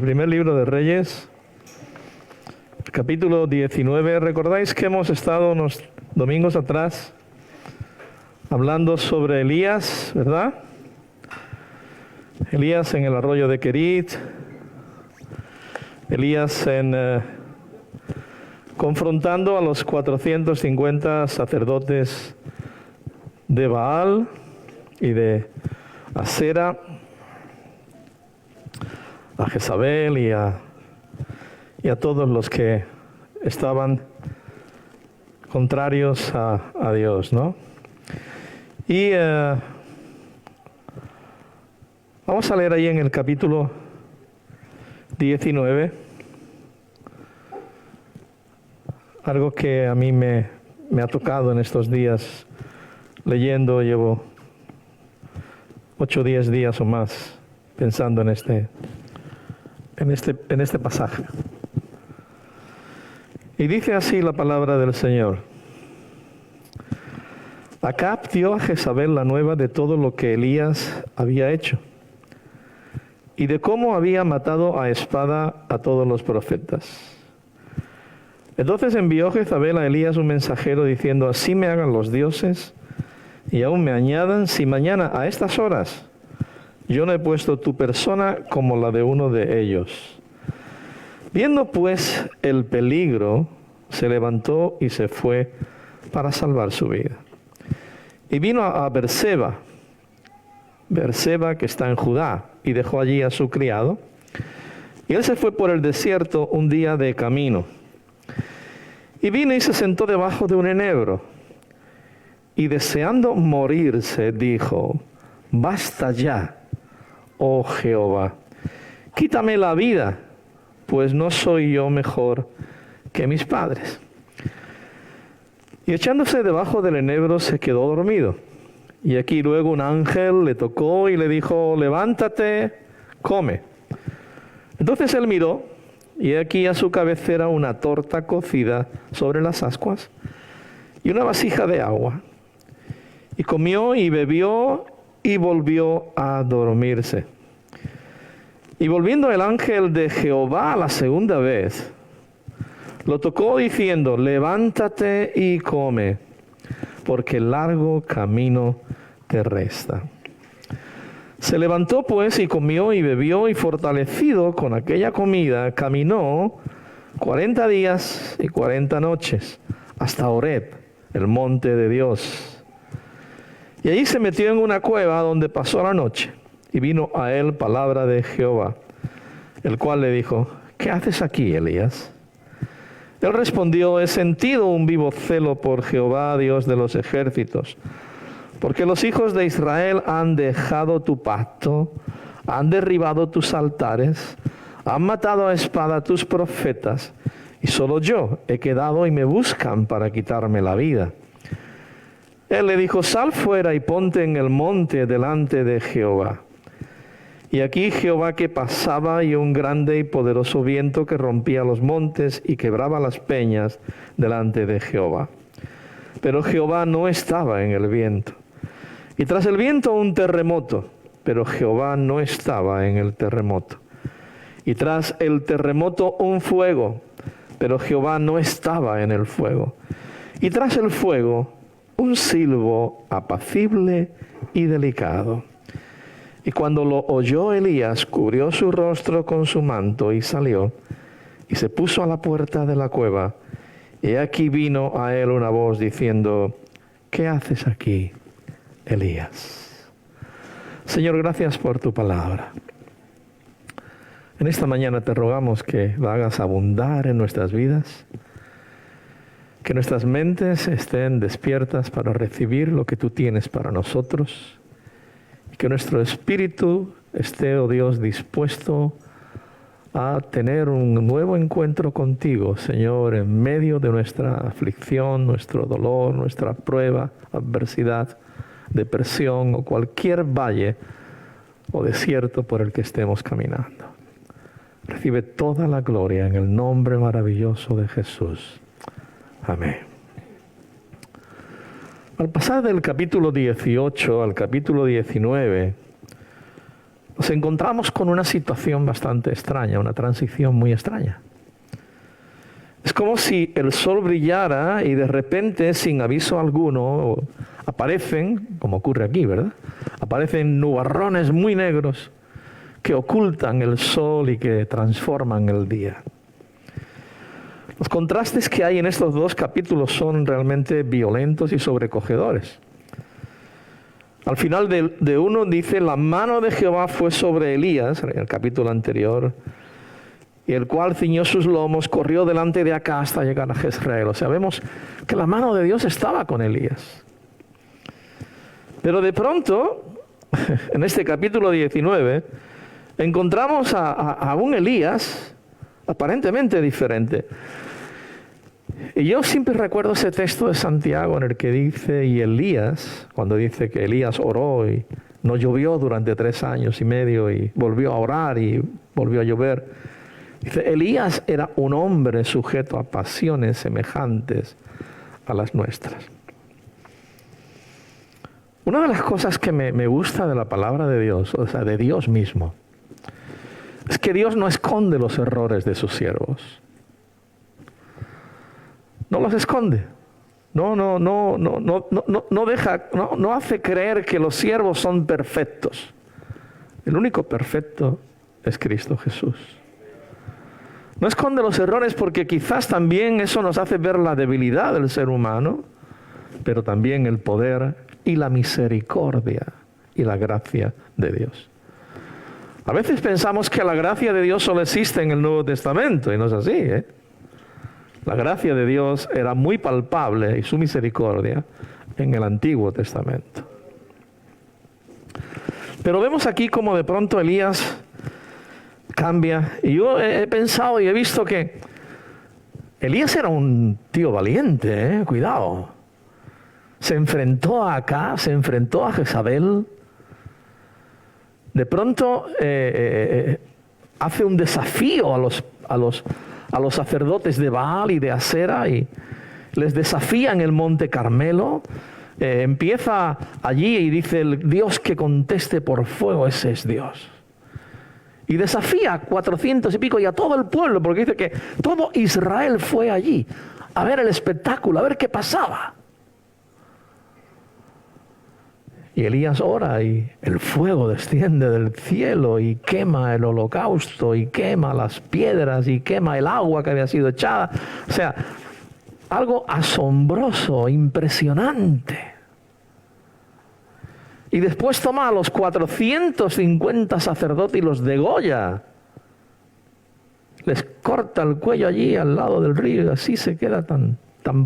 Primer libro de Reyes, capítulo 19. ¿Recordáis que hemos estado unos domingos atrás hablando sobre Elías, verdad? Elías en el arroyo de Querit, Elías confrontando a los 450 sacerdotes de Baal y de Asera, a Jezabel y a todos los que estaban contrarios a Dios, ¿no? Y vamos a leer ahí en el capítulo 19 algo que a mí me ha tocado en estos días leyendo. Llevo 8 o 10 días o más pensando en este pasaje. Y dice así la palabra del Señor. Acab dio a Jezabel la nueva de todo lo que Elías había hecho y de cómo había matado a espada a todos los profetas. Entonces envió Jezabel a Elías un mensajero diciendo: así me hagan los dioses y aún me añadan, si mañana a estas horas yo no he puesto tu persona como la de uno de ellos. Viendo pues el peligro, se levantó y se fue para salvar su vida. Y vino a Berseba que está en Judá, y dejó allí a su criado. Y él se fue por el desierto un día de camino. Y vino y se sentó debajo de un enebro. Y deseando morirse, dijo: basta ya, oh Jehová, quítame la vida, pues no soy yo mejor que mis padres. Y echándose debajo del enebro se quedó dormido. Y aquí luego un ángel le tocó y le dijo: levántate, come. Entonces él miró, y aquí a su cabecera una torta cocida sobre las ascuas y una vasija de agua. Y comió y bebió y volvió a dormirse. Y volviendo el ángel de Jehová la segunda vez, lo tocó diciendo: levántate y come, porque largo camino te resta. Se levantó pues y comió y bebió, y fortalecido con aquella comida, caminó 40 días y 40 noches hasta Horeb, el monte de Dios. Y allí se metió en una cueva donde pasó la noche. Y vino a él palabra de Jehová, el cual le dijo: ¿qué haces aquí, Elías? Él respondió: he sentido un vivo celo por Jehová, Dios de los ejércitos, porque los hijos de Israel han dejado tu pacto, han derribado tus altares, han matado a espada a tus profetas, y solo yo he quedado y me buscan para quitarme la vida. Él le dijo: sal fuera y ponte en el monte delante de Jehová. Y aquí Jehová que pasaba, y un grande y poderoso viento que rompía los montes y quebraba las peñas delante de Jehová. Pero Jehová no estaba en el viento. Y tras el viento un terremoto, pero Jehová no estaba en el terremoto. Y tras el terremoto un fuego, pero Jehová no estaba en el fuego. Y tras el fuego un silbo apacible y delicado. Y cuando lo oyó Elías, cubrió su rostro con su manto y salió, y se puso a la puerta de la cueva. Y aquí vino a él una voz diciendo: ¿qué haces aquí, Elías? Señor, gracias por tu palabra. En esta mañana te rogamos que la hagas abundar en nuestras vidas, que nuestras mentes estén despiertas para recibir lo que tú tienes para nosotros, y que nuestro espíritu esté, oh Dios, dispuesto a tener un nuevo encuentro contigo, Señor, en medio de nuestra aflicción, nuestro dolor, nuestra prueba, adversidad, depresión o cualquier valle o desierto por el que estemos caminando. Recibe toda la gloria en el nombre maravilloso de Jesús. Amén. Al pasar del capítulo 18 al capítulo 19, nos encontramos con una situación bastante extraña, una transición muy extraña. Es como si el sol brillara y de repente, sin aviso alguno, aparecen, como ocurre aquí, ¿verdad? Aparecen nubarrones muy negros que ocultan el sol y que transforman el día. Los contrastes que hay en estos dos capítulos son realmente violentos y sobrecogedores. Al final de uno dice, la mano de Jehová fue sobre Elías, en el capítulo anterior, y el cual ciñó sus lomos, corrió delante de Acab hasta llegar a Jezreel. O sea, vemos que la mano de Dios estaba con Elías. Pero de pronto, en este capítulo 19, encontramos a un Elías aparentemente diferente. Y yo siempre recuerdo ese texto de Santiago en el que dice, y Elías, cuando dice que Elías oró y no llovió durante 3 años y medio y volvió a orar y volvió a llover. Dice, Elías era un hombre sujeto a pasiones semejantes a las nuestras. Una de las cosas que me gusta de la palabra de Dios, o sea, de Dios mismo, es que Dios no esconde los errores de sus siervos. No los esconde. No hace creer que los siervos son perfectos. El único perfecto es Cristo Jesús. No esconde los errores porque quizás también eso nos hace ver la debilidad del ser humano, pero también el poder y la misericordia y la gracia de Dios. A veces pensamos que la gracia de Dios solo existe en el Nuevo Testamento y no es así, ¿eh? La gracia de Dios era muy palpable y su misericordia en el Antiguo Testamento. Pero vemos aquí como de pronto Elías cambia. Y yo he pensado y he visto que Elías era un tío valiente, cuidado. Se enfrentó a Acab, se enfrentó a Jezabel. De pronto hace un desafío a los sacerdotes de Baal y de Asera y les desafía en el monte Carmelo. Empieza allí y dice, el Dios que conteste por fuego, ese es Dios. Y desafía a 400 y pico y a todo el pueblo, porque dice que todo Israel fue allí a ver el espectáculo, a ver qué pasaba. Y Elías ora y el fuego desciende del cielo y quema el holocausto y quema las piedras y quema el agua que había sido echada. O sea, algo asombroso, impresionante. Y después toma a los 450 sacerdotes y los degolla. Les corta el cuello allí al lado del río y así se queda tan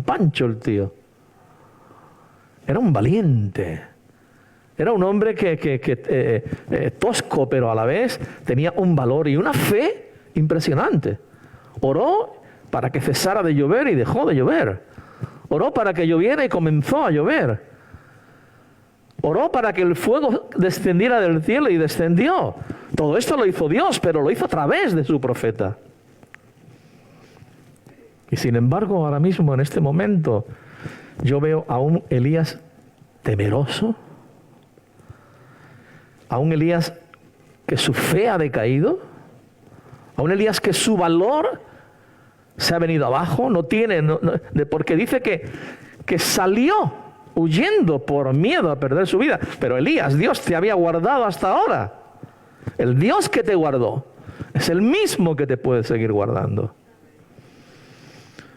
pancho el tío. Era un valiente. Era un hombre tosco, pero a la vez tenía un valor y una fe impresionante. Oró para que cesara de llover y dejó de llover. Oró para que lloviera y comenzó a llover. Oró para que el fuego descendiera del cielo y descendió. Todo esto lo hizo Dios, pero lo hizo a través de su profeta. Y sin embargo, ahora mismo, en este momento, yo veo a un Elías temeroso, a un Elías que su fe ha decaído, a un Elías que su valor se ha venido abajo, porque dice que salió huyendo por miedo a perder su vida. Pero Elías, Dios te había guardado hasta ahora. El Dios que te guardó es el mismo que te puede seguir guardando.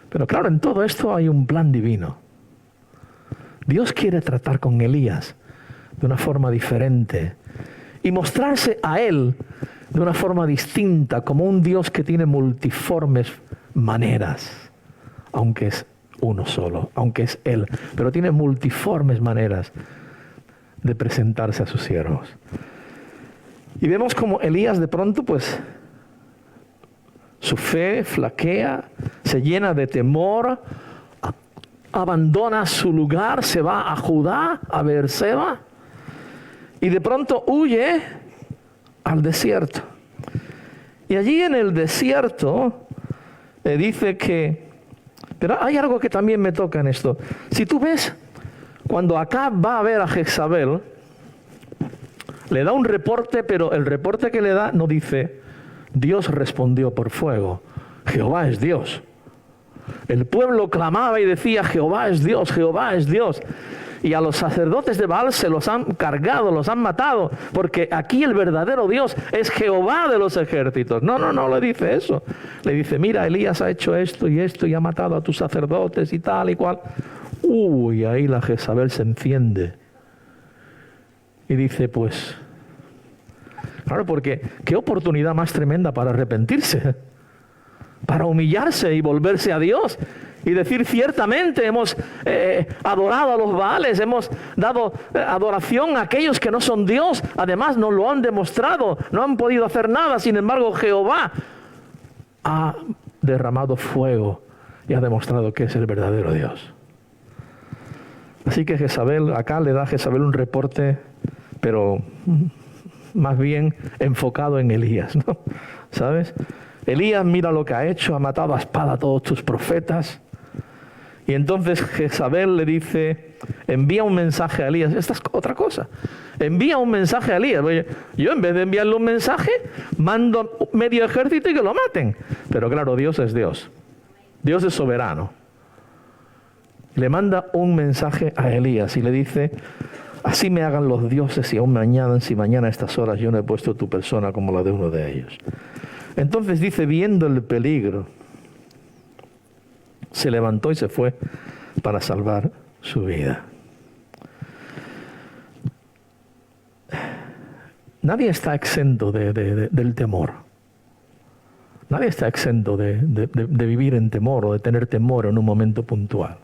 Pero claro, en todo esto hay un plan divino. Dios quiere tratar con Elías de una forma diferente y mostrarse a él de una forma distinta, como un Dios que tiene multiformes maneras, aunque es uno solo, aunque es Él, pero tiene multiformes maneras de presentarse a sus siervos. Y vemos como Elías de pronto, pues, su fe flaquea, se llena de temor, abandona su lugar, se va a Judá, a Beerseba, y de pronto huye al desierto. Y allí en el desierto dice que... Pero hay algo que también me toca en esto. Si tú ves, cuando Acab va a ver a Jezabel, Le da un reporte, pero el reporte que le da no dice, Dios respondió por fuego. Jehová es Dios. El pueblo clamaba y decía, Jehová es Dios, Jehová es Dios. Y a los sacerdotes de Baal se los han cargado, los han matado, porque aquí el verdadero Dios es Jehová de los ejércitos. No le dice eso. Le dice, mira, Elías ha hecho esto y ha matado a tus sacerdotes y tal y cual. Uy, ahí la Jezabel se enciende. Y dice, pues, claro, porque qué oportunidad más tremenda para arrepentirse, para humillarse y volverse a Dios. Y decir, ciertamente hemos adorado a los Baales, hemos dado adoración a aquellos que no son Dios. Además nos lo han demostrado, no han podido hacer nada. Sin embargo, Jehová ha derramado fuego y ha demostrado que es el verdadero Dios. Así que Jezabel, acá le da a Jezabel un reporte, pero más bien enfocado en Elías, ¿no? ¿Sabes? Elías, mira lo que ha hecho, ha matado a espada a todos tus profetas. Y entonces Jezabel le dice, envía un mensaje a Elías. Esta es otra cosa. Envía un mensaje a Elías. Oye, yo en vez de enviarle un mensaje, mando medio ejército y que lo maten. Pero claro, Dios es Dios. Dios es soberano. Le manda un mensaje a Elías y le dice, así me hagan los dioses y aún me añadan si mañana a estas horas yo no he puesto tu persona como la de uno de ellos. Entonces dice, viendo el peligro, se levantó y se fue para salvar su vida. Nadie está exento del temor. Nadie está exento de vivir en temor o de tener temor en un momento puntual.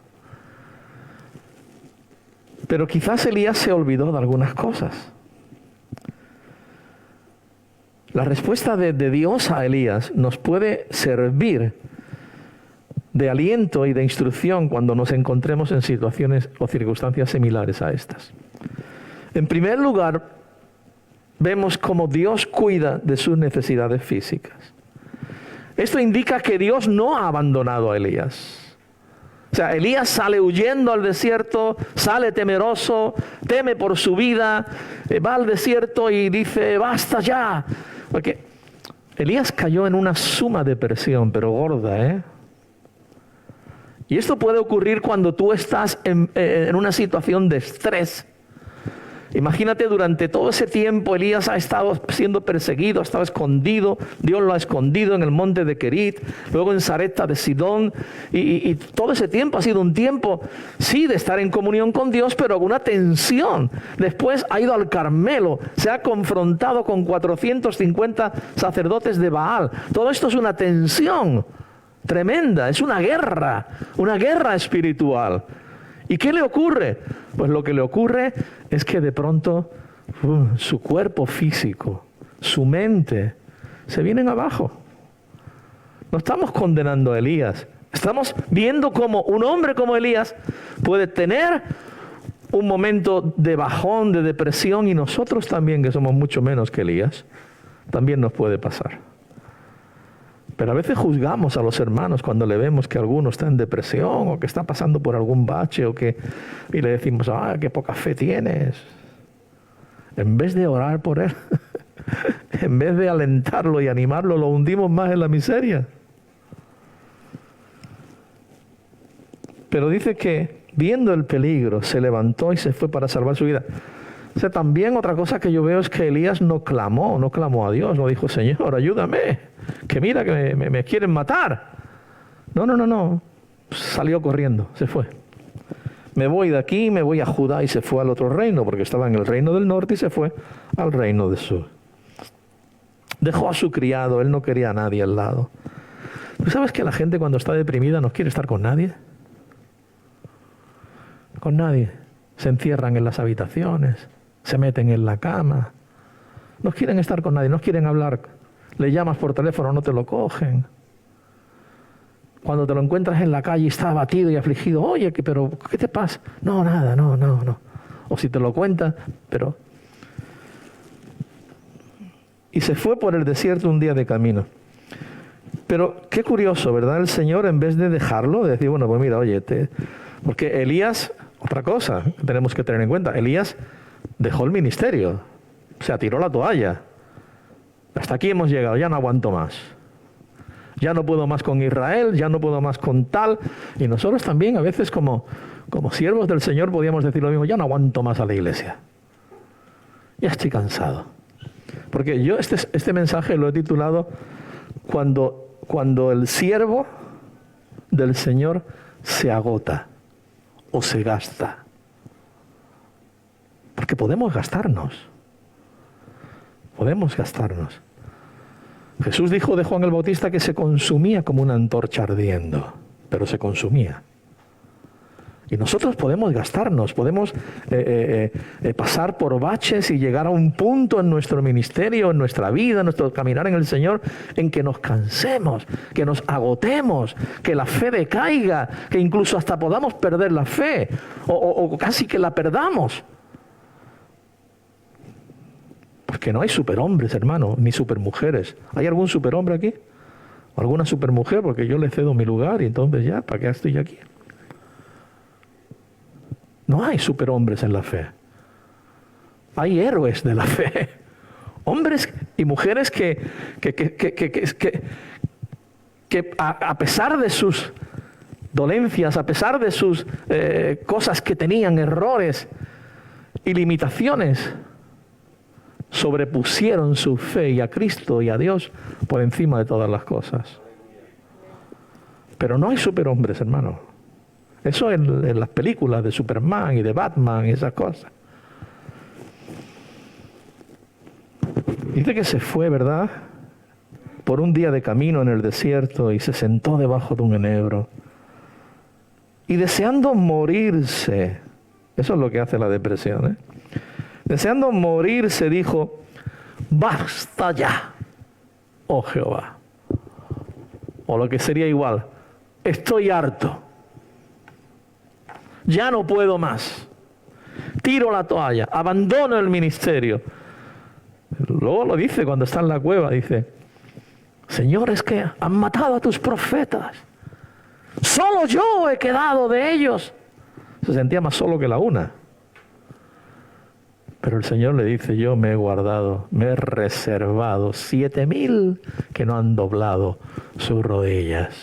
Pero quizás Elías se olvidó de algunas cosas. La respuesta de Dios a Elías nos puede servir de aliento y de instrucción cuando nos encontremos en situaciones o circunstancias similares a estas. En primer lugar, vemos cómo Dios cuida de sus necesidades físicas. Esto indica que Dios no ha abandonado a Elías. O sea, Elías sale huyendo al desierto, sale temeroso, teme por su vida, va al desierto y dice, basta ya. Porque Elías cayó en una suma depresión, pero gorda, ¿eh? Y esto puede ocurrir cuando tú estás en una situación de estrés. Imagínate, durante todo ese tiempo Elías ha estado siendo perseguido, ha estado escondido. Dios lo ha escondido en el monte de Querit, luego en Sarepta de Sidón. Y todo ese tiempo ha sido un tiempo, sí, de estar en comunión con Dios, pero con una tensión. Después ha ido al Carmelo, se ha confrontado con 450 sacerdotes de Baal. Todo esto es una tensión tremenda, es una guerra espiritual. ¿Y qué le ocurre? Pues lo que le ocurre es que de pronto su cuerpo físico, su mente, se vienen abajo. No estamos condenando a Elías, estamos viendo cómo un hombre como Elías puede tener un momento de bajón, de depresión, y nosotros también, que somos mucho menos que Elías, también nos puede pasar. Pero a veces juzgamos a los hermanos cuando le vemos que alguno está en depresión o que está pasando por algún bache y le decimos, qué poca fe tienes. En vez de orar por él, en vez de alentarlo y animarlo, lo hundimos más en la miseria. Pero dice que viendo el peligro se levantó y se fue para salvar su vida. O sea, también otra cosa que yo veo es que Elías no clamó a Dios, no dijo, Señor, ayúdame, que mira que me quieren matar. No, salió corriendo, se fue. Me voy de aquí, me voy a Judá, y se fue al otro reino, porque estaba en el reino del norte y se fue al reino del sur. Dejó a su criado, él no quería a nadie al lado. ¿Tú sabes que la gente cuando está deprimida no quiere estar con nadie? Con nadie. Se encierran en las habitaciones, se meten en la cama. No quieren estar con nadie, no quieren hablar. Le llamas por teléfono, no te lo cogen. Cuando te lo encuentras en la calle y está abatido y afligido, oye, pero ¿qué te pasa? No, nada, no. O si te lo cuentan, pero... Y se fue por el desierto un día de camino. Pero qué curioso, ¿verdad? El Señor, en vez de dejarlo, de decir, bueno, pues mira, oye, porque Elías, otra cosa que tenemos que tener en cuenta, Elías dejó el ministerio. O sea, tiró la toalla. Hasta aquí hemos llegado, ya no aguanto más. Ya no puedo más con Israel, ya no puedo más con tal. Y nosotros también a veces como siervos del Señor podíamos decir lo mismo, ya no aguanto más a la iglesia. Ya estoy cansado. Porque yo este mensaje lo he titulado cuando el siervo del Señor se agota o se gasta. Porque podemos gastarnos. Podemos gastarnos. Jesús dijo de Juan el Bautista que se consumía como una antorcha ardiendo, pero se consumía. Y nosotros podemos gastarnos, podemos pasar por baches y llegar a un punto en nuestro ministerio, en nuestra vida, en nuestro caminar en el Señor, en que nos cansemos, que nos agotemos, que la fe decaiga, que incluso hasta podamos perder la fe, o casi que la perdamos. Porque no hay superhombres, hermano, ni supermujeres. ¿Hay algún superhombre aquí? ¿Alguna supermujer? Porque yo le cedo mi lugar y entonces ya, ¿para qué estoy aquí? No hay superhombres en la fe. Hay héroes de la fe. Hombres y mujeres que a pesar de sus dolencias, a pesar de sus cosas que tenían, errores y limitaciones, sobrepusieron su fe y a Cristo y a Dios por encima de todas las cosas. Pero no hay superhombres, hermano. Eso en las películas de Superman y de Batman y esas cosas. Dice que se fue, ¿verdad?, por un día de camino en el desierto y se sentó debajo de un enebro. Y deseando morirse, eso es lo que hace la depresión, ¿eh? Deseando morirse, dijo, basta ya, oh Jehová. O lo que sería igual, estoy harto. Ya no puedo más. Tiro la toalla, abandono el ministerio. Luego lo dice cuando está en la cueva, dice, Señor, es que han matado a tus profetas. Solo yo he quedado de ellos. Se sentía más solo que la una. Pero el Señor le dice, yo me he guardado, me he reservado 7,000 que no han doblado sus rodillas.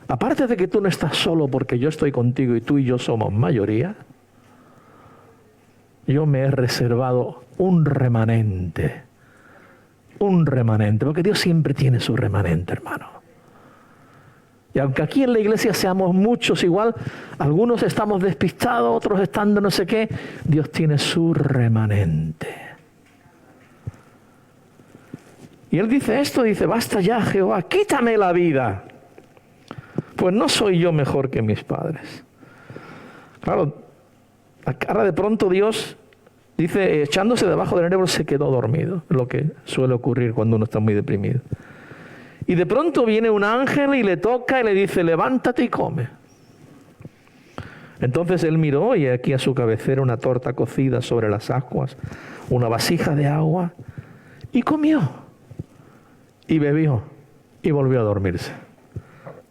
Aparte de que tú no estás solo porque yo estoy contigo y tú y yo somos mayoría, yo me he reservado un remanente, porque Dios siempre tiene su remanente, hermano. Y aunque aquí en la iglesia seamos muchos igual, algunos estamos despistados, otros están de no sé qué, Dios tiene su remanente. Y Él dice esto, dice, basta ya, Jehová, quítame la vida. Pues no soy yo mejor que mis padres. Claro, ahora de pronto Dios, dice, echándose debajo del enebro se quedó dormido, lo que suele ocurrir cuando uno está muy deprimido. Y de pronto viene un ángel y le toca y le dice, levántate y come. Entonces él miró y aquí a su cabecera una torta cocida sobre las aguas, una vasija de agua, y comió, y bebió, y volvió a dormirse.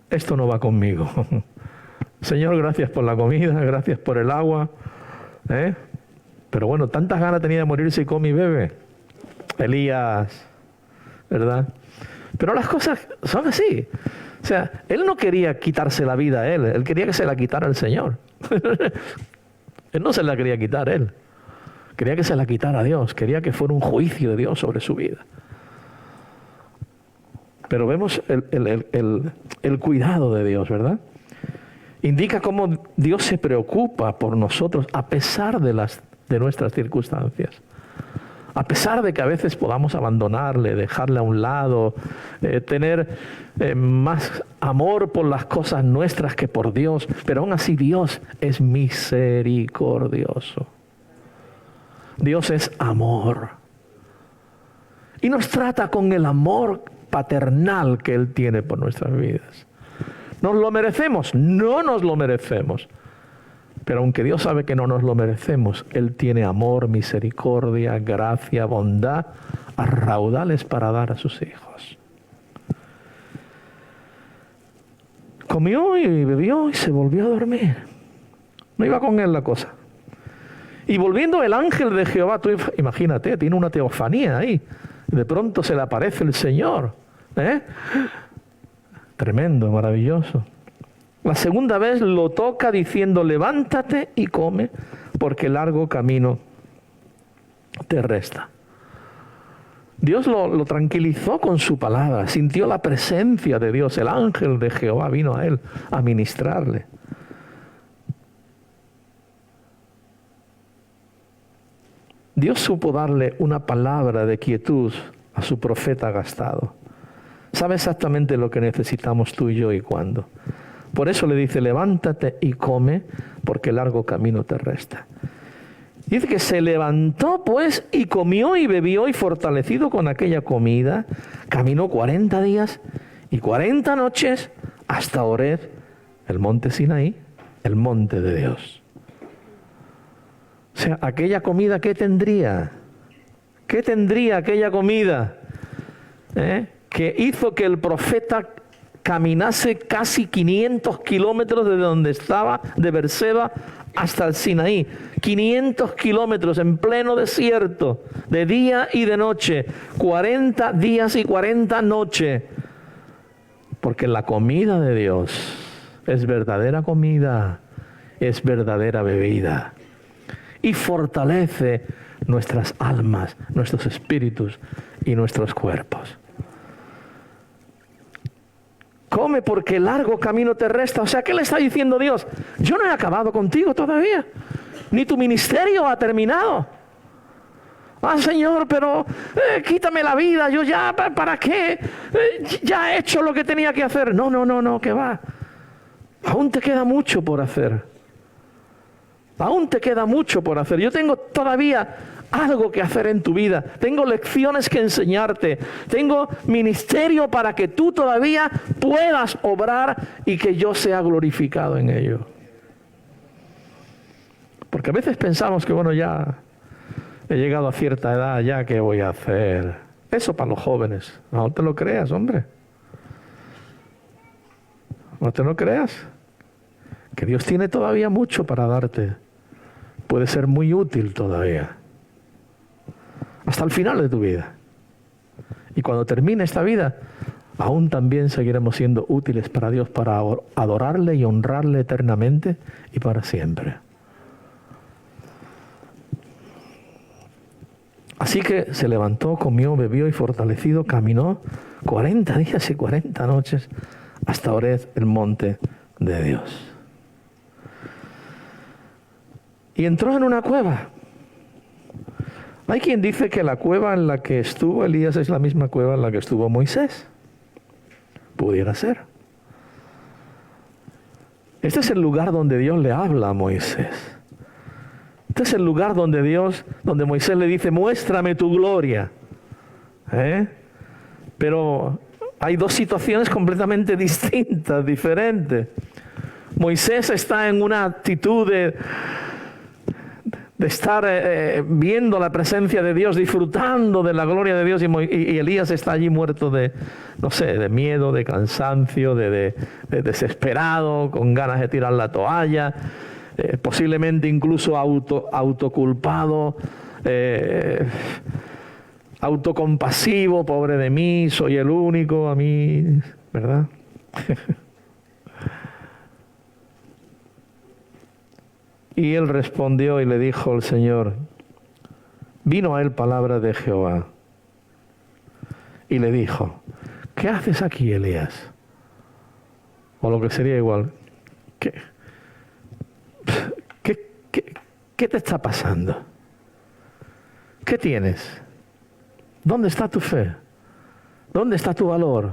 Esto no va conmigo. Señor, gracias por la comida, gracias por el agua. Pero bueno, tantas ganas tenía de morirse y come y bebe. Elías, ¿verdad? Pero las cosas son así. O sea, él no quería quitarse la vida a él quería que se la quitara el Señor. Él no se la quería quitar él. Quería que se la quitara a Dios. Quería que fuera un juicio de Dios sobre su vida. Pero vemos el cuidado de Dios, ¿verdad? Indica cómo Dios se preocupa por nosotros a pesar de nuestras circunstancias. A pesar de que a veces podamos abandonarle, dejarle a un lado, tener más amor por las cosas nuestras que por Dios, pero aún así Dios es misericordioso. Dios es amor. Y nos trata con el amor paternal que Él tiene por nuestras vidas. ¿Nos lo merecemos? No nos lo merecemos. Pero aunque Dios sabe que no nos lo merecemos, Él tiene amor, misericordia, gracia, bondad, a raudales para dar a sus hijos. Comió y bebió y se volvió a dormir. No iba con él la cosa. Y volviendo el ángel de Jehová, tú imagínate, tiene una teofanía ahí. De pronto se le aparece el Señor. Tremendo, maravilloso. La segunda vez lo toca diciendo, levántate y come, porque largo camino te resta. Dios lo tranquilizó con su palabra, sintió la presencia de Dios, el ángel de Jehová vino a él a ministrarle. Dios supo darle una palabra de quietud a su profeta gastado. Sabe exactamente lo que necesitamos tú y yo y cuándo. Por eso le dice, levántate y come, porque largo camino te resta. Dice que se levantó pues y comió y bebió y fortalecido con aquella comida, caminó 40 días y 40 noches hasta Horeb, el monte Sinaí, el monte de Dios. O sea, aquella comida, ¿qué tendría? ¿Qué tendría aquella comida? Que hizo que el profeta caminase casi 500 kilómetros de donde estaba, de Berseba hasta el Sinaí. 500 kilómetros en pleno desierto, de día y de noche. 40 días y 40 noches. Porque la comida de Dios es verdadera comida, es verdadera bebida. Y fortalece nuestras almas, nuestros espíritus y nuestros cuerpos. Come porque largo camino te resta. O sea, ¿qué le está diciendo Dios? Yo no he acabado contigo todavía. Ni tu ministerio ha terminado. Ah, Señor, pero quítame la vida. Yo ya, ¿para qué? Ya he hecho lo que tenía que hacer. No, que va. Aún te queda mucho por hacer. Aún te queda mucho por hacer. Yo tengo todavía algo que hacer en tu vida. Tengo lecciones que enseñarte. Tengo ministerio para que tú todavía puedas obrar y que yo sea glorificado en ello. Porque a veces pensamos que, bueno, ya he llegado a cierta edad, ya ¿qué voy a hacer? Eso para los jóvenes. No te lo creas, hombre. No te lo creas. Que Dios tiene todavía mucho para darte. Puede ser muy útil todavía. Hasta el final de tu vida. Y cuando termine esta vida, aún también seguiremos siendo útiles para Dios, para adorarle y honrarle eternamente y para siempre. Así que se levantó, comió, bebió y fortalecido, caminó 40 días y 40 noches hasta Horeb, el monte de Dios. Y entró en una cueva. Hay quien dice que la cueva en la que estuvo Elías es la misma cueva en la que estuvo Moisés. Pudiera ser. Este es el lugar donde Dios le habla a Moisés. Este es el lugar donde Moisés le dice, muéstrame tu gloria. Pero hay dos situaciones completamente distintas, diferentes. Moisés está en una actitud de estar viendo la presencia de Dios, disfrutando de la gloria de Dios, y Elías está allí muerto de miedo, de cansancio, de desesperado, con ganas de tirar la toalla, posiblemente incluso autoculpado, autocompasivo, pobre de mí, soy el único, a mí, ¿verdad? Y él respondió y le dijo al Señor, vino a él palabra de Jehová. Y le dijo, ¿qué haces aquí, Elías? O lo que sería igual, ¿qué te está pasando? ¿Qué tienes? ¿Dónde está tu fe? ¿Dónde está tu valor?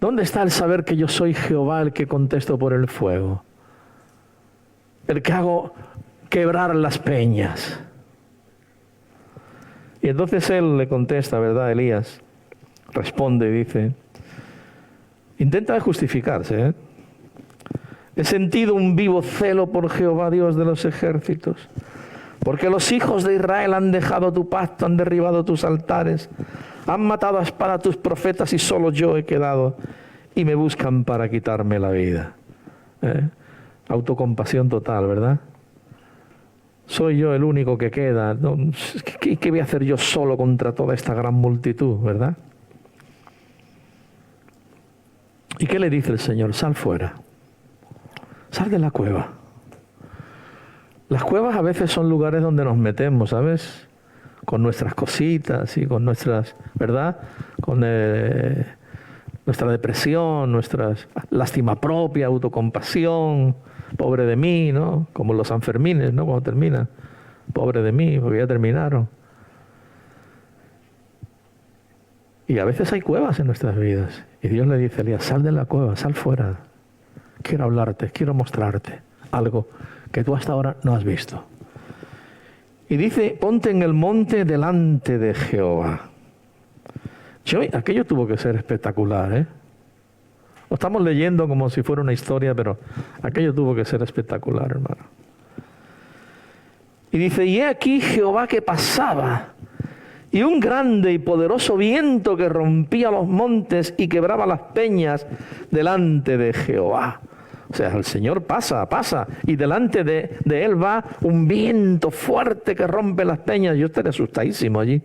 ¿Dónde está el saber que yo soy Jehová el que contesto por el fuego? El que hago quebrar las peñas. Y entonces él le contesta, ¿verdad? Elías responde y dice, intenta justificarse, He sentido un vivo celo por Jehová, Dios de los ejércitos, porque los hijos de Israel han dejado tu pacto, han derribado tus altares, han matado a espada a tus profetas y solo yo he quedado y me buscan para quitarme la vida. Autocompasión total, ¿verdad? soy yo el único que queda. No, ¿qué voy a hacer yo solo contra toda esta gran multitud, verdad? ¿Y qué le dice el Señor? Sal fuera. Sal de la cueva. Las cuevas a veces son lugares donde nos metemos, ¿sabes? Con nuestras cositas y con nuestras, ¿verdad? Con nuestra depresión, nuestra lástima propia, autocompasión, pobre de mí, ¿no? Como los Sanfermines, ¿no? Cuando terminan, pobre de mí, porque ya terminaron. Y a veces hay cuevas en nuestras vidas. Y Dios le dice a Elías, sal de la cueva, sal fuera. Quiero hablarte, quiero mostrarte algo que tú hasta ahora no has visto. Y dice, ponte en el monte delante de Jehová. Aquello tuvo que ser espectacular, ¿eh? Lo estamos leyendo como si fuera una historia, pero aquello tuvo que ser espectacular, hermano. Y dice, y he aquí Jehová que pasaba, y un grande y poderoso viento que rompía los montes y quebraba las peñas delante de Jehová. O sea, el Señor pasa, y delante de Él va un viento fuerte que rompe las peñas. Yo estaré asustadísimo allí,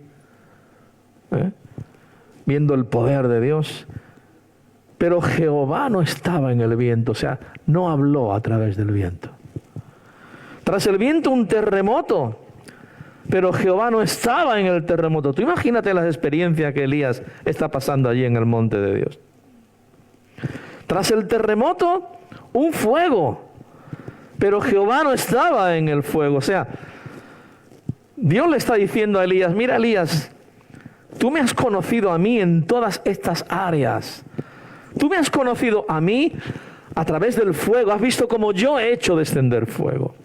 viendo el poder de Dios. Pero Jehová no estaba en el viento, o sea, no habló a través del viento. Tras el viento un terremoto, pero Jehová no estaba en el terremoto. Tú imagínate las experiencias que Elías está pasando allí en el monte de Dios. Tras el terremoto, un fuego, pero Jehová no estaba en el fuego. O sea, Dios le está diciendo a Elías, mira Elías, tú me has conocido a mí en todas estas áreas. Tú me has conocido a mí a través del fuego, has visto cómo yo he hecho descender fuego.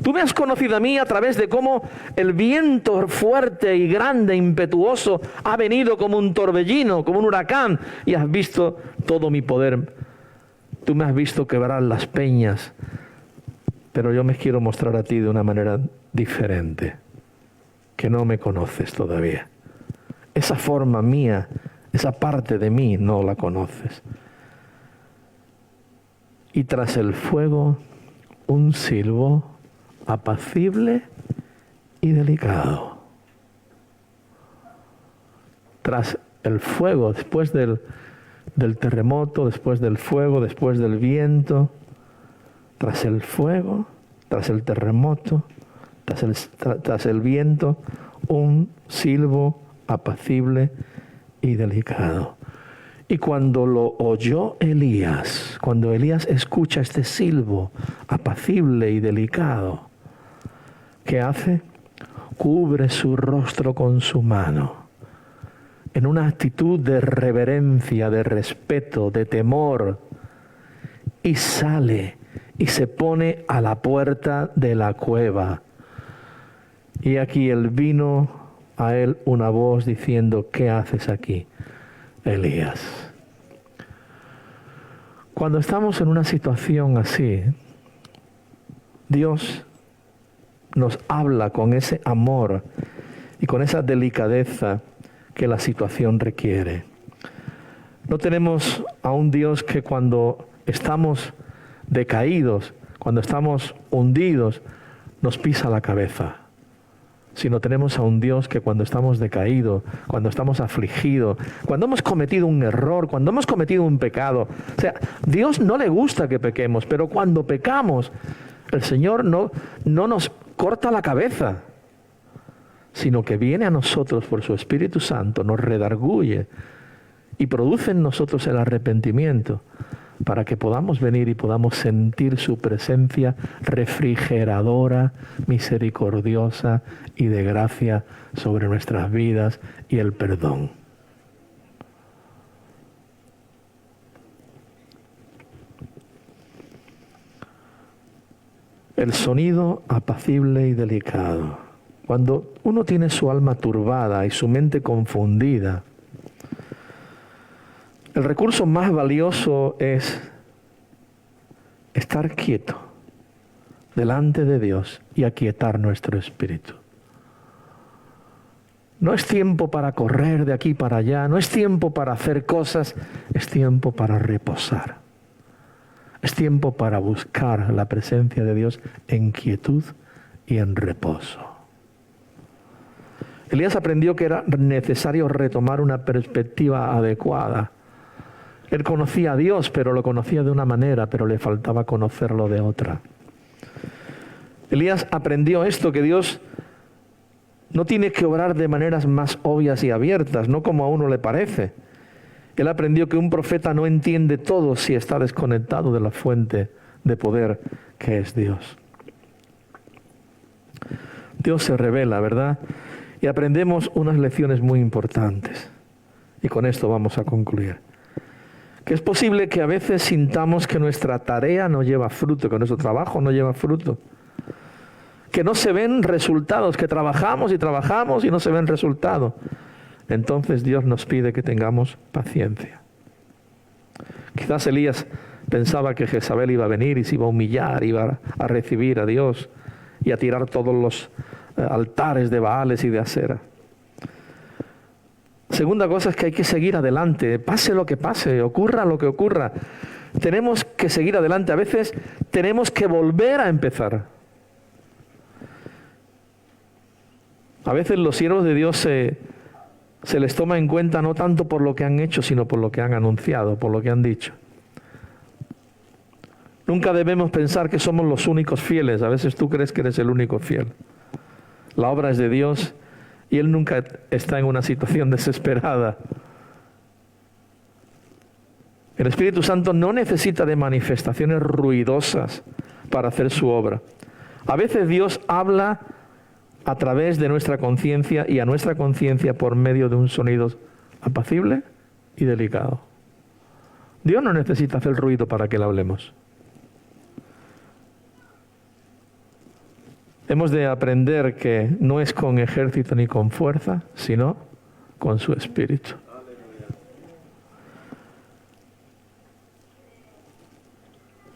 Tú me has conocido a mí a través de cómo el viento fuerte y grande, impetuoso, ha venido como un torbellino, como un huracán, y has visto todo mi poder. Tú me has visto quebrar las peñas, pero yo me quiero mostrar a ti de una manera diferente, que no me conoces todavía. Esa forma mía, esa parte de mí no la conoces. Y tras el fuego, un silbo apacible y delicado. Tras el fuego, después del terremoto, después del fuego, después del viento, tras el fuego, tras el terremoto, tras el viento, un silbo apacible y delicado. Y cuando lo oyó Elías, cuando Elías escucha este silbo apacible y delicado, ¿qué hace? Cubre su rostro con su mano, en una actitud de reverencia, de respeto, de temor, y sale y se pone a la puerta de la cueva. Y aquí él vino a él una voz diciendo, ¿qué haces aquí, Elías? Cuando estamos en una situación así, Dios nos habla con ese amor y con esa delicadeza que la situación requiere. No tenemos a un Dios que cuando estamos decaídos, cuando estamos hundidos, nos pisa la cabeza, sino tenemos a un Dios que cuando estamos decaídos, cuando estamos afligidos, cuando hemos cometido un error, cuando hemos cometido un pecado, o sea, Dios no le gusta que pequemos, pero cuando pecamos, el Señor no nos corta la cabeza, sino que viene a nosotros por su Espíritu Santo, nos redarguye y produce en nosotros el arrepentimiento para que podamos venir y podamos sentir su presencia refrigeradora, misericordiosa y de gracia sobre nuestras vidas y el perdón. El sonido apacible y delicado. Cuando uno tiene su alma turbada y su mente confundida, el recurso más valioso es estar quieto delante de Dios y aquietar nuestro espíritu. No es tiempo para correr de aquí para allá, no es tiempo para hacer cosas, es tiempo para reposar. Es tiempo para buscar la presencia de Dios en quietud y en reposo. Elías aprendió que era necesario retomar una perspectiva adecuada. Él conocía a Dios, pero lo conocía de una manera, pero le faltaba conocerlo de otra. Elías aprendió esto, que Dios no tiene que obrar de maneras más obvias y abiertas, no como a uno le parece. Él aprendió que un profeta no entiende todo si está desconectado de la fuente de poder que es Dios. Dios se revela, ¿verdad? Y aprendemos unas lecciones muy importantes. Y con esto vamos a concluir. Que es posible que a veces sintamos que nuestra tarea no lleva fruto, que nuestro trabajo no lleva fruto. Que no se ven resultados, que trabajamos y no se ven resultados. Entonces Dios nos pide que tengamos paciencia. Quizás Elías pensaba que Jezabel iba a venir y se iba a humillar, iba a recibir a Dios y a tirar todos los altares de Baales y de Asera. Segunda cosa es que hay que seguir adelante, pase lo que pase, ocurra lo que ocurra. Tenemos que seguir adelante, a veces tenemos que volver a empezar. A veces los siervos de Dios se les toma en cuenta no tanto por lo que han hecho, sino por lo que han anunciado, por lo que han dicho. Nunca debemos pensar que somos los únicos fieles. A veces tú crees que eres el único fiel. La obra es de Dios y Él nunca está en una situación desesperada. El Espíritu Santo no necesita de manifestaciones ruidosas para hacer su obra. A veces Dios habla a través de nuestra conciencia y a nuestra conciencia por medio de un sonido apacible y delicado. Dios no necesita hacer ruido para que le hablemos. Hemos de aprender que no es con ejército ni con fuerza, sino con su Espíritu.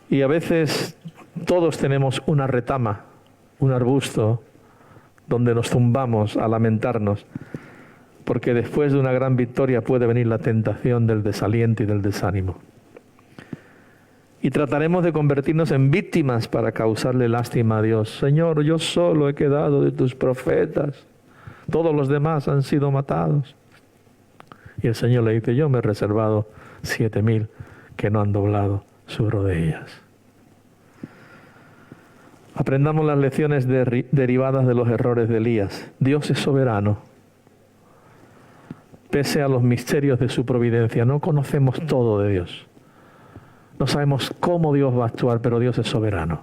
Y a veces todos tenemos una retama, un arbusto, donde nos tumbamos a lamentarnos, porque después de una gran victoria puede venir la tentación del desaliento y del desánimo. Y trataremos de convertirnos en víctimas para causarle lástima a Dios. Señor, yo solo he quedado de tus profetas. Todos los demás han sido matados. Y el Señor le dice, yo me he reservado 7,000 que no han doblado sus rodillas. Aprendamos las lecciones derivadas de los errores de Elías. Dios es soberano. Pese a los misterios de su providencia, no conocemos todo de Dios. No sabemos cómo Dios va a actuar, pero Dios es soberano.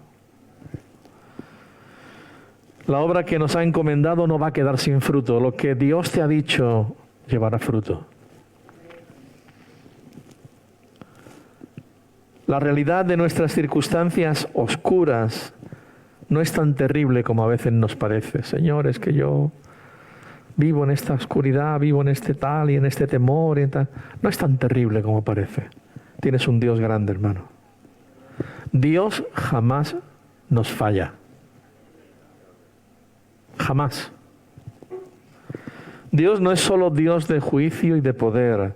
La obra que nos ha encomendado no va a quedar sin fruto. Lo que Dios te ha dicho llevará fruto. La realidad de nuestras circunstancias oscuras no es tan terrible como a veces nos parece. Señor, es que yo vivo en esta oscuridad, vivo en este tal y en este temor y tal. No es tan terrible como parece. Tienes un Dios grande, hermano. Dios jamás nos falla. Jamás. Dios no es solo Dios de juicio y de poder,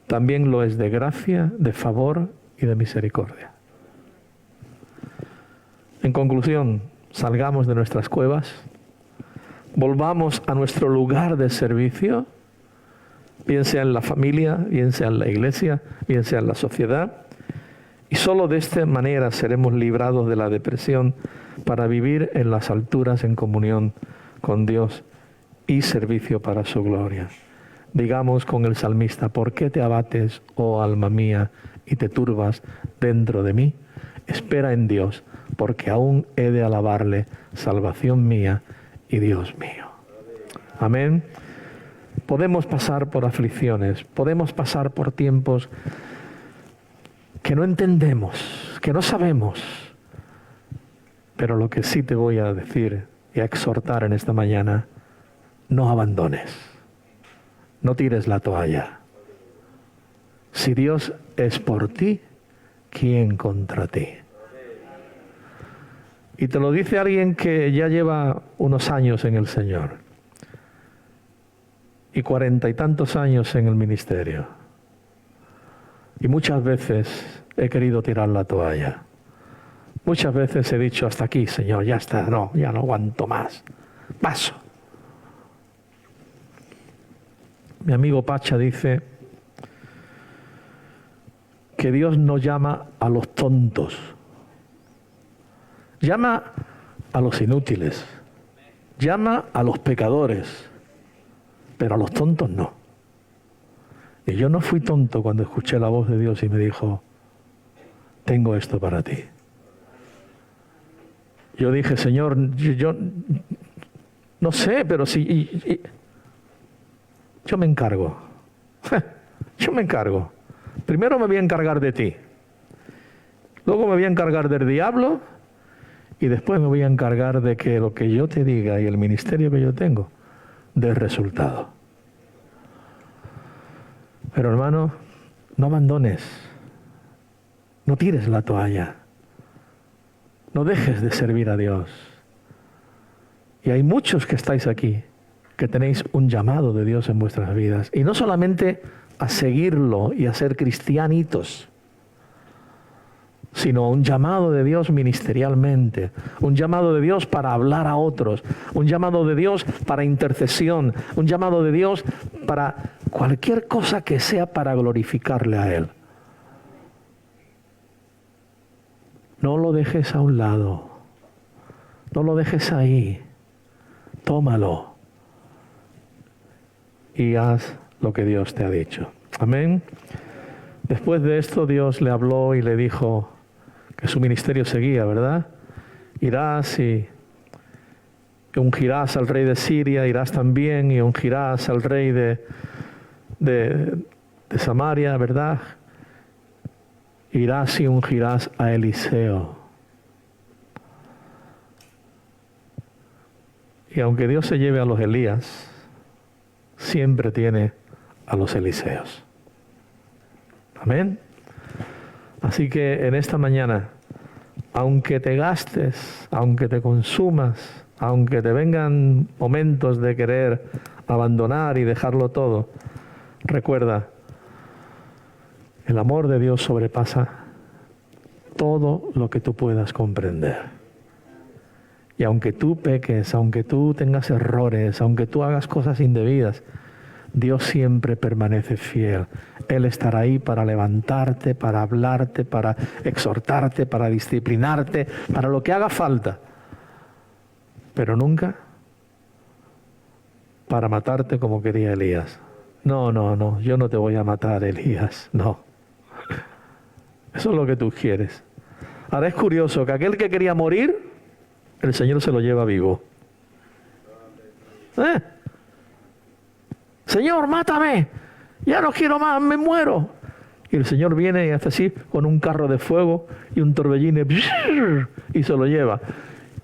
también lo es de gracia, de favor y de misericordia. En conclusión, salgamos de nuestras cuevas, volvamos a nuestro lugar de servicio, bien sea en la familia, bien sea en la iglesia, bien sea en la sociedad, y solo de esta manera seremos librados de la depresión para vivir en las alturas en comunión con Dios y servicio para su gloria. Digamos con el salmista, ¿por qué te abates, oh alma mía, y te turbas dentro de mí? Espera en Dios, porque aún he de alabarle, salvación mía y Dios mío. Amén. Podemos pasar por aflicciones, podemos pasar por tiempos que no entendemos, que no sabemos. Pero lo que sí te voy a decir y a exhortar en esta mañana, no abandones, no tires la toalla. Si Dios es por ti, ¿quién contra ti? Y te lo dice alguien que ya lleva unos años en el Señor y 40 y tantos años en el ministerio. Y muchas veces he querido tirar la toalla, Muchas veces he dicho, hasta aquí, Señor, ya está, no, ya no aguanto más. Paso. Mi amigo Pacha dice que Dios no llama a los tontos, llama a los inútiles, llama a los pecadores, pero a los tontos no. Y yo no fui tonto cuando escuché la voz de Dios y me dijo, tengo esto para ti. Yo dije, Señor, yo no sé, pero sí, yo me encargo. Yo me encargo. Primero me voy a encargar de ti. Luego me voy a encargar del diablo. Y después me voy a encargar de que lo que yo te diga y el ministerio que yo tengo dé resultado. Pero hermano, no abandones. No tires la toalla. No dejes de servir a Dios. Y hay muchos que estáis aquí, que tenéis un llamado de Dios en vuestras vidas. Y no solamente a seguirlo y a ser cristianitos, sino un llamado de Dios ministerialmente, un llamado de Dios para hablar a otros, un llamado de Dios para intercesión, un llamado de Dios para cualquier cosa que sea para glorificarle a Él. No lo dejes a un lado, no lo dejes ahí, tómalo y haz lo que Dios te ha dicho. Amén. Después de esto Dios le habló y le dijo que su ministerio seguía, ¿verdad? Irás y ungirás al rey de Siria, irás también y ungirás al rey de Samaria, ¿verdad? Irás y ungirás a Eliseo. Y aunque Dios se lleve a los Elías, siempre tiene a los Eliseos. Amén. Así que en esta mañana, aunque te gastes, aunque te consumas, aunque te vengan momentos de querer abandonar y dejarlo todo, recuerda, el amor de Dios sobrepasa todo lo que tú puedas comprender. Y aunque tú peques, aunque tú tengas errores, aunque tú hagas cosas indebidas, Dios siempre permanece fiel. Él estará ahí para levantarte, para hablarte, para exhortarte, para disciplinarte, para lo que haga falta. Pero nunca para matarte como quería Elías. No, yo no te voy a matar, Elías, no. Eso es lo que tú quieres. Ahora es curioso que aquel que quería morir, el Señor se lo lleva vivo. Señor, mátame, ya no quiero más, me muero. Y el Señor viene y hace así con un carro de fuego y un torbellino y se lo lleva.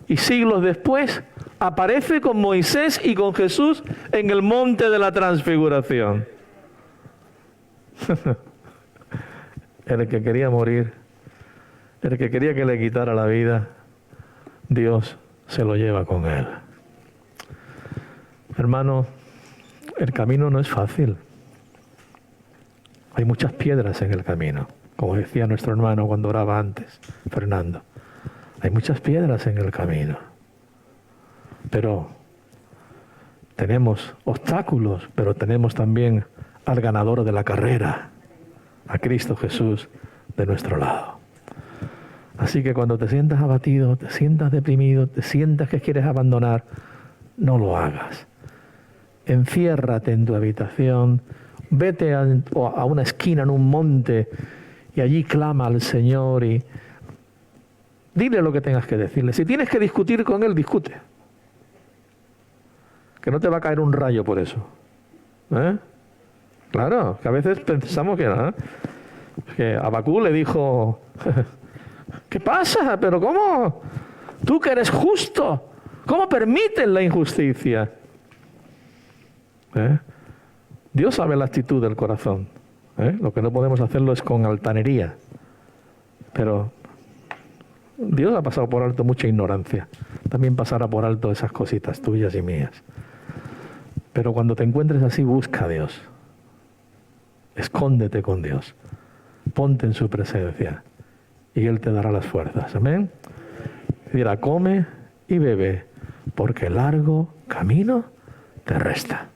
Y siglos después aparece con Moisés y con Jesús en el monte de la transfiguración. El que quería morir, el que quería que le quitara la vida, Dios se lo lleva con él. Hermano, el camino no es fácil. Hay muchas piedras en el camino, como decía nuestro hermano cuando oraba antes, Fernando. Hay muchas piedras en el camino. Pero tenemos obstáculos, pero tenemos también al ganador de la carrera, a Cristo Jesús de nuestro lado. Así que cuando te sientas abatido, te sientas deprimido, te sientas que quieres abandonar, no lo hagas. Enciérrate en tu habitación, vete a una esquina en un monte y allí clama al Señor y dile lo que tengas que decirle. Si tienes que discutir con Él, discute. Que no te va a caer un rayo por eso. Claro, que a veces pensamos que Abacú le dijo, ¿qué pasa? ¿Pero cómo? Tú que eres justo, ¿cómo permites la injusticia? Dios sabe la actitud del corazón. Lo que no podemos hacerlo es con altanería. Pero Dios ha pasado por alto mucha ignorancia. También pasará por alto esas cositas tuyas y mías. Pero cuando te encuentres así, busca a Dios. Escóndete con Dios. Ponte en su presencia y Él te dará las fuerzas. Amén. Dirá, come y bebe, porque largo camino te resta.